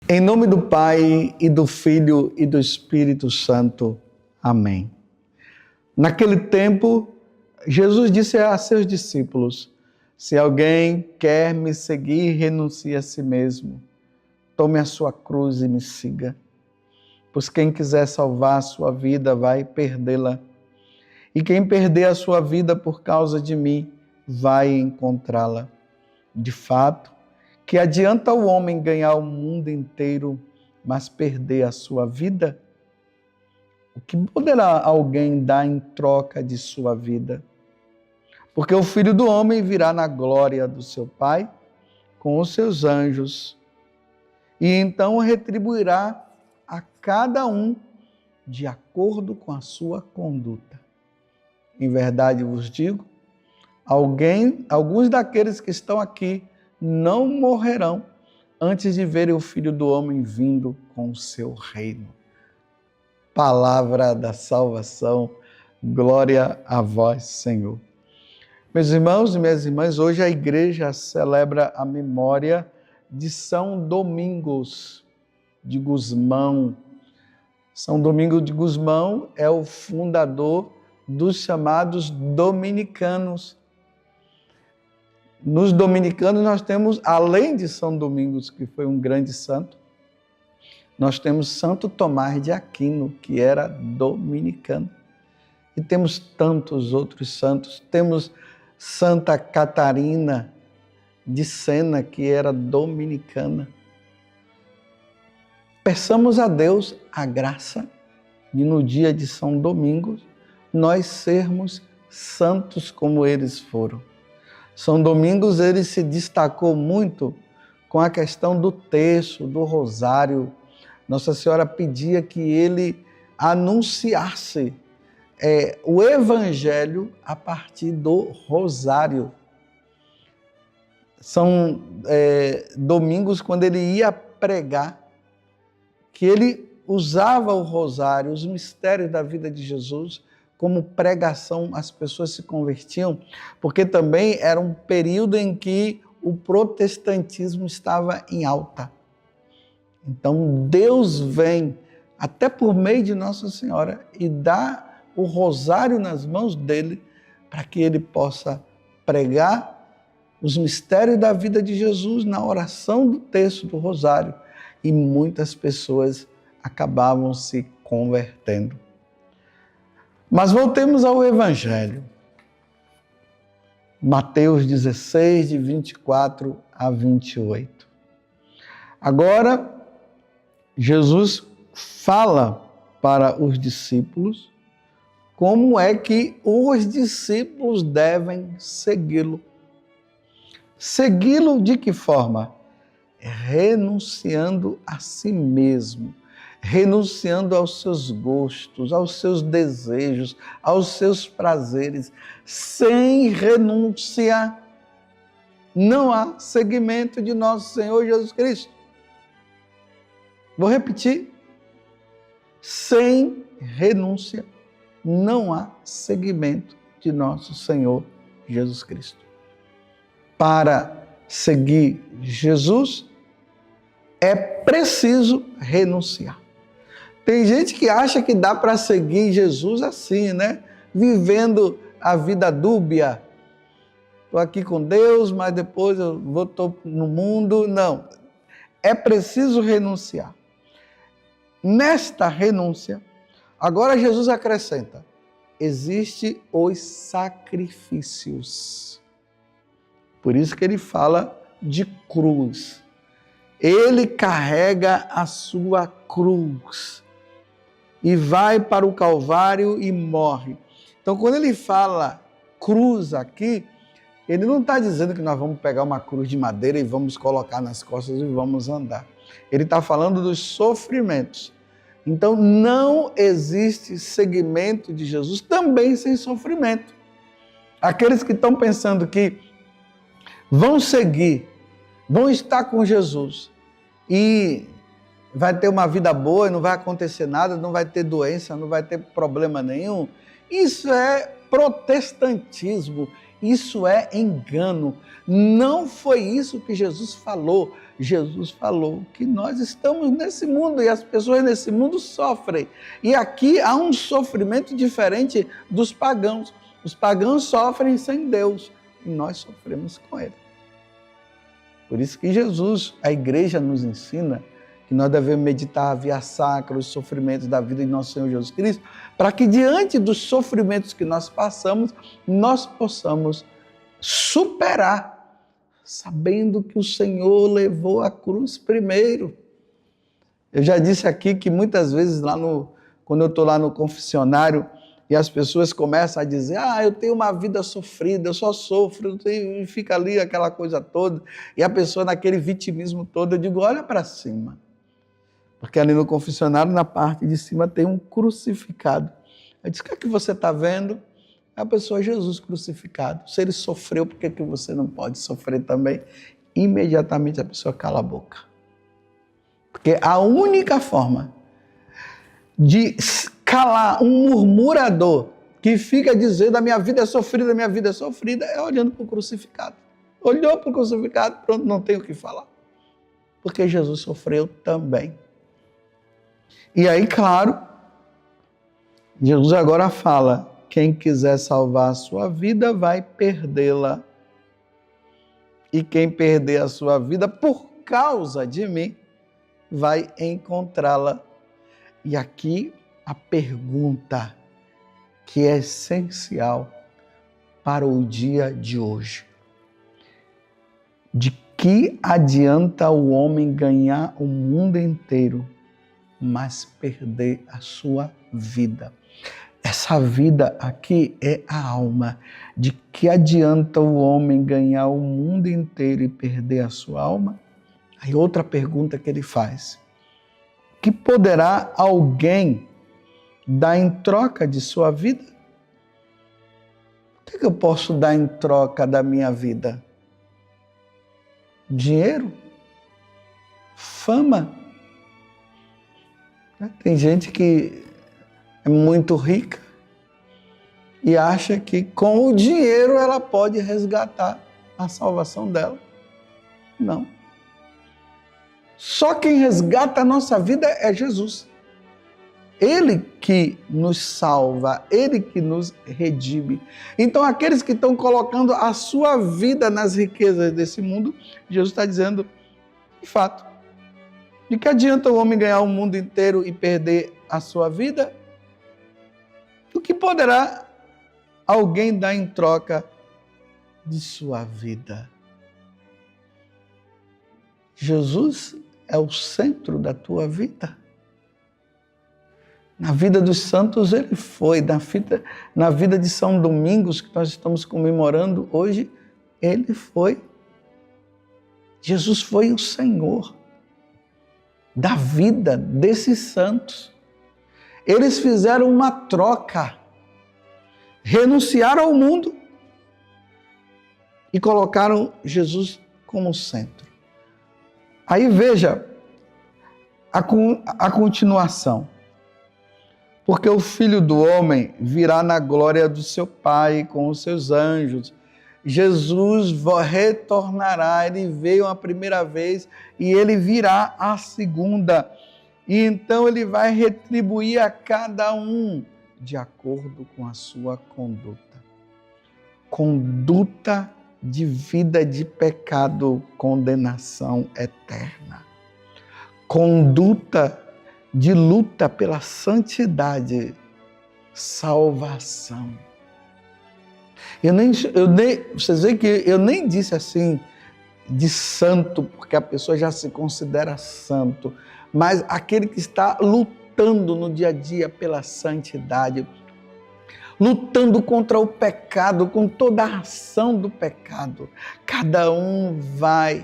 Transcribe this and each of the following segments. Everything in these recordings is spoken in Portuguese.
Em nome do Pai, e do Filho, e do Espírito Santo. Amém. Naquele tempo, Jesus disse a seus discípulos: se alguém quer me seguir, renuncie a si mesmo. Tome a sua cruz e me siga. Pois quem quiser salvar a sua vida vai perdê-la. E quem perder a sua vida por causa de mim, vai encontrá-la. De fato, que adianta o homem ganhar o mundo inteiro, mas perder a sua vida? O que poderá alguém dar em troca de sua vida? Porque o Filho do Homem virá na glória do seu Pai, com os seus anjos, e então retribuirá a cada um de acordo com a sua conduta. Em verdade vos digo, alguns daqueles que estão aqui não morrerão antes de verem o Filho do Homem vindo com o seu reino. Palavra da salvação, glória a vós, Senhor. Meus irmãos e minhas irmãs, hoje a igreja celebra a memória de São Domingos de Gusmão. São Domingos de Gusmão é o fundador dos chamados dominicanos. Nos dominicanos nós temos, além de São Domingos, que foi um grande santo, nós temos Santo Tomás de Aquino, que era dominicano. E temos tantos outros santos. Temos Santa Catarina de Sena, que era dominicana. Peçamos a Deus a graça de, no dia de São Domingos, nós sermos santos como eles foram. São Domingos, ele se destacou muito com a questão do terço, do rosário. Nossa Senhora pedia que ele anunciasse o Evangelho a partir do rosário. São domingos, quando ele ia pregar, que ele usava o rosário, os mistérios da vida de Jesus, como pregação. As pessoas se convertiam, porque também era um período em que o protestantismo estava em alta. Então Deus vem, até por meio de Nossa Senhora, e dá o rosário nas mãos dele, para que ele possa pregar os mistérios da vida de Jesus na oração do terço do rosário. E muitas pessoas acabavam se convertendo. Mas voltemos ao Evangelho. Mateus 16, de 24 a 28. Agora, Jesus fala para os discípulos como é que os discípulos devem segui-lo. Segui-lo de que forma? Renunciando a si mesmo, renunciando aos seus gostos, aos seus desejos, aos seus prazeres. Sem renúncia, não há seguimento de nosso Senhor Jesus Cristo. Vou repetir. Sem renúncia, não há seguimento de nosso Senhor Jesus Cristo. Para seguir Jesus, é preciso renunciar. Tem gente que acha que dá para seguir Jesus assim, né? Vivendo a vida dúbia. Estou aqui com Deus, mas depois estou no mundo. Não. É preciso renunciar. Nesta renúncia, agora Jesus acrescenta: existem os sacrifícios. Por isso que ele fala de cruz. Ele carrega a sua cruz e vai para o Calvário e morre. Então, quando ele fala cruz aqui, ele não está dizendo que nós vamos pegar uma cruz de madeira e vamos colocar nas costas e vamos andar. Ele está falando dos sofrimentos. Então, não existe seguimento de Jesus também sem sofrimento. Aqueles que estão pensando que vão seguir, vão estar com Jesus e vai ter uma vida boa, não vai acontecer nada, não vai ter doença, não vai ter problema nenhum. Isso é protestantismo, Isso é engano. Não foi isso que Jesus falou. Jesus falou que nós estamos nesse mundo e as pessoas nesse mundo sofrem. E aqui há um sofrimento diferente dos pagãos. Os pagãos sofrem sem Deus e nós sofremos com Ele. Por isso que Jesus, a igreja nos ensina que nós devemos meditar a via sacra, os sofrimentos da vida de nosso Senhor Jesus Cristo, para que diante dos sofrimentos que nós passamos, nós possamos superar, sabendo que o Senhor levou a cruz primeiro. Eu já disse aqui que muitas vezes quando eu estou lá no confessionário e as pessoas começam a dizer, eu tenho uma vida sofrida, eu só sofro, e fica ali aquela coisa toda, e a pessoa naquele vitimismo todo, eu digo, olha para cima. Porque ali no confessionário, na parte de cima, tem um crucificado. Eu disse, o que é que você está vendo? A pessoa, Jesus crucificado. Se ele sofreu, por que você não pode sofrer também? Imediatamente a pessoa cala a boca. Porque a única forma de calar um murmurador que fica dizendo a minha vida é sofrida, é olhando para o crucificado. Olhou para o crucificado, pronto, não tem o que falar. Porque Jesus sofreu também. E aí, claro, Jesus agora fala, quem quiser salvar a sua vida vai perdê-la. E quem perder a sua vida por causa de mim vai encontrá-la. E aqui a pergunta que é essencial para o dia de hoje. De que adianta o homem ganhar o mundo inteiro, mas perder a sua vida? Essa vida aqui é a alma. De que adianta o homem ganhar o mundo inteiro e perder a sua alma? Aí outra pergunta que ele faz. Que poderá alguém dar em troca de sua vida? O que eu posso dar em troca da minha vida? Dinheiro? Fama? Tem gente que é muito rica e acha que com o dinheiro ela pode resgatar a salvação dela. Não. Só quem resgata a nossa vida é Jesus. Ele que nos salva, Ele que nos redime. Então, aqueles que estão colocando a sua vida nas riquezas desse mundo, Jesus está dizendo, de fato, de que adianta o homem ganhar o mundo inteiro e perder a sua vida? O que poderá alguém dar em troca de sua vida? Jesus é o centro da tua vida. Na vida dos santos ele foi, na vida de São Domingos, que nós estamos comemorando hoje, ele foi. Jesus foi o Senhor da vida desses santos. Eles fizeram uma troca, renunciaram ao mundo e colocaram Jesus como centro. Aí veja a continuação. Porque o Filho do Homem virá na glória do seu Pai com os seus anjos. Jesus retornará, ele veio a primeira vez e ele virá a segunda. E então ele vai retribuir a cada um de acordo com a sua conduta. Conduta de vida de pecado, condenação eterna. Conduta de luta pela santidade, salvação. Vocês veem que eu nem disse assim de santo, porque a pessoa já se considera santo, mas aquele que está lutando no dia a dia pela santidade, lutando contra o pecado, com toda a ação do pecado. Cada um vai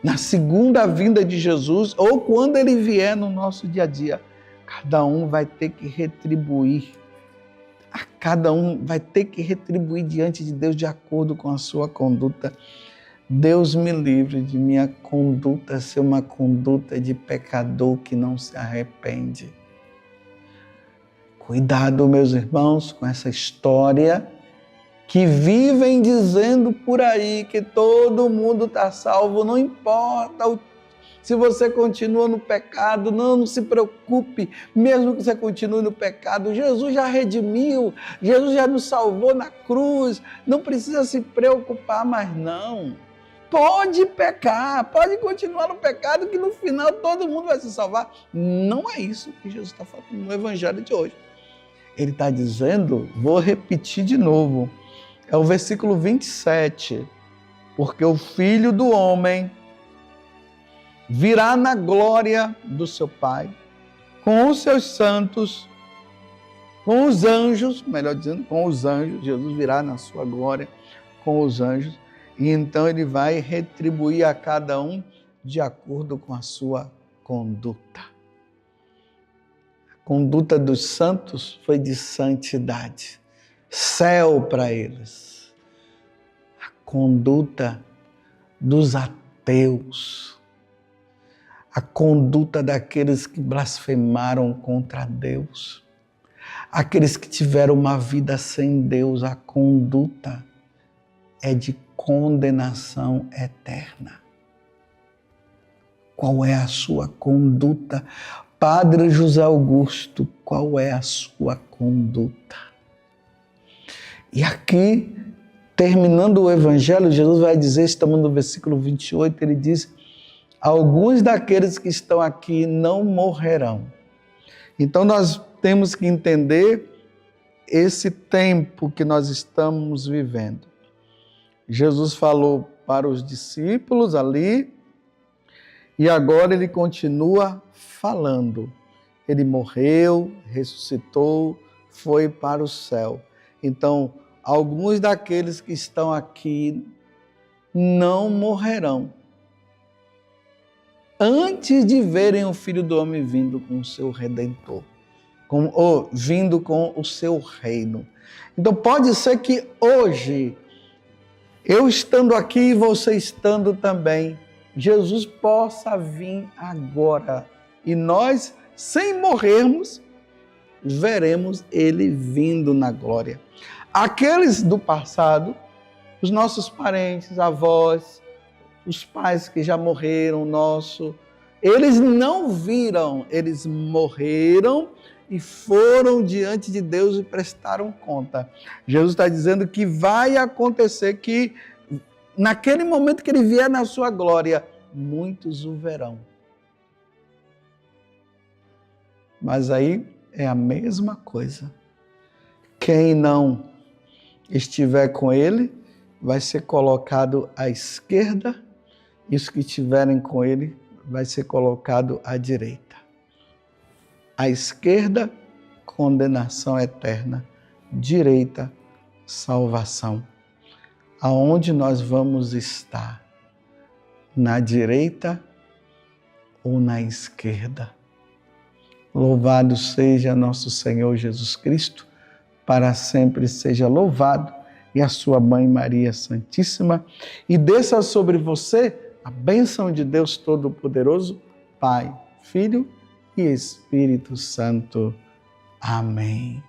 na segunda vinda de Jesus, ou quando ele vier no nosso dia a dia, cada um vai ter que retribuir. Cada um vai ter que retribuir diante de Deus de acordo com a sua conduta. Deus me livre de minha conduta ser uma conduta de pecador que não se arrepende. Cuidado, meus irmãos, com essa história que vivem dizendo por aí que todo mundo está salvo, não importa se você continua no pecado, não se preocupe, mesmo que você continue no pecado, Jesus já redimiu, Jesus já nos salvou na cruz, não precisa se preocupar mais não. Pode pecar, pode continuar no pecado, que no final todo mundo vai se salvar. Não é isso que Jesus está falando no Evangelho de hoje. Ele está dizendo, vou repetir de novo, é o versículo 27, porque o Filho do Homem virá na glória do seu Pai, com os seus santos, com os anjos, melhor dizendo, com os anjos, Jesus virá na sua glória com os anjos, e então ele vai retribuir a cada um de acordo com a sua conduta. A conduta dos santos foi de santidade, céu para eles. A conduta dos ateus, a conduta daqueles que blasfemaram contra Deus, aqueles que tiveram uma vida sem Deus, a conduta é de condenação eterna. Qual é a sua conduta? Padre José Augusto, qual é a sua conduta? E aqui, terminando o Evangelho, Jesus vai dizer, estamos no versículo 28, ele diz, alguns daqueles que estão aqui não morrerão. Então nós temos que entender esse tempo que nós estamos vivendo. Jesus falou para os discípulos ali e agora ele continua falando. Ele morreu, ressuscitou, foi para o céu. Então, alguns daqueles que estão aqui não morrerão antes de verem o Filho do Homem vindo com o seu Redentor, vindo com o seu reino. Então pode ser que hoje, eu estando aqui e você estando também, Jesus possa vir agora e nós, sem morrermos, veremos ele vindo na glória. Aqueles do passado, os nossos parentes, avós, os pais que já morreram, eles não viram, eles morreram e foram diante de Deus e prestaram conta. Jesus está dizendo que vai acontecer que, naquele momento que ele vier na sua glória, muitos o verão. Mas aí é a mesma coisa. Quem não estiver com ele, vai ser colocado à esquerda, e os que estiverem com ele vai ser colocado à direita. À esquerda, condenação eterna. Direita, salvação. Aonde nós vamos estar? Na direita ou na esquerda? Louvado seja nosso Senhor Jesus Cristo, para sempre seja louvado, e a sua Mãe Maria Santíssima, e desça sobre você a bênção de Deus Todo-Poderoso, Pai, Filho e Espírito Santo. Amém.